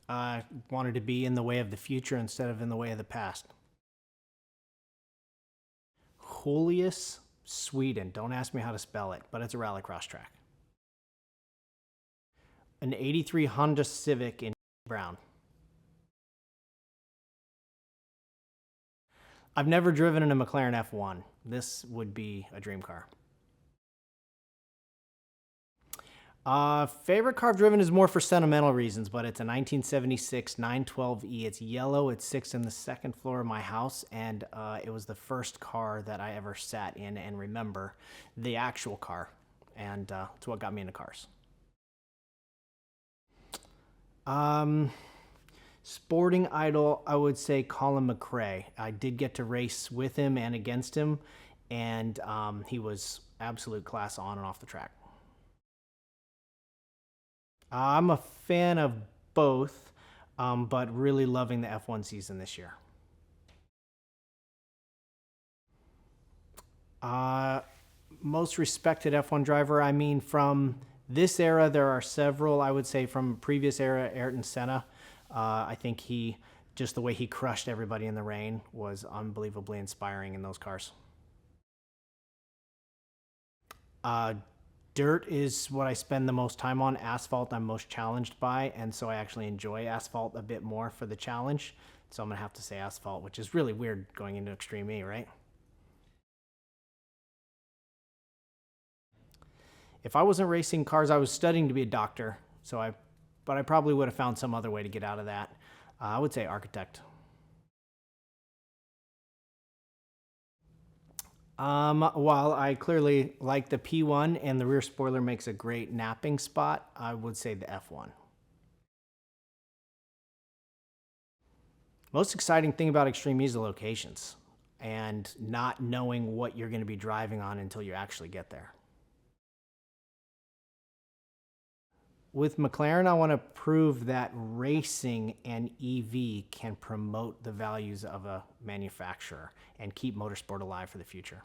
I wanted to be in the way of the future instead of in the way of the past. Julius, Sweden. Don't ask me how to spell it, but it's a rallycross track. An 83 Honda Civic in brown. I've never driven in a McLaren F1. This would be a dream car. Favorite car I've driven is more for sentimental reasons, but it's a 1976 912E. It's yellow. It sits in the second floor of my house, and it was the first car that I ever sat in and remember the actual car, and it's what got me into cars. Sporting idol, I would say Colin McRae. I did get to race with him and against him, and he was absolute class on and off the track. I'm a fan of both, but really loving the F1 season this year. Most respected F1 driver, I mean, from this era, there are several. I would say from previous era, Ayrton Senna. I think just the way he crushed everybody in the rain was unbelievably inspiring in those cars. Dirt is what I spend the most time on. Asphalt I'm most challenged by, and so I actually enjoy asphalt a bit more for the challenge. So I'm going to have to say asphalt, which is really weird going into Extreme E, right? If I wasn't racing cars, I was studying to be a doctor, but I probably would have found some other way to get out of that. I would say architect. While I clearly like the P1 and the rear spoiler makes a great napping spot, I would say the F1. Most exciting thing about Extreme E is the locations and not knowing what you're going to be driving on until you actually get there. With McLaren, I want to prove that racing and EV can promote the values of a manufacturer and keep motorsport alive for the future.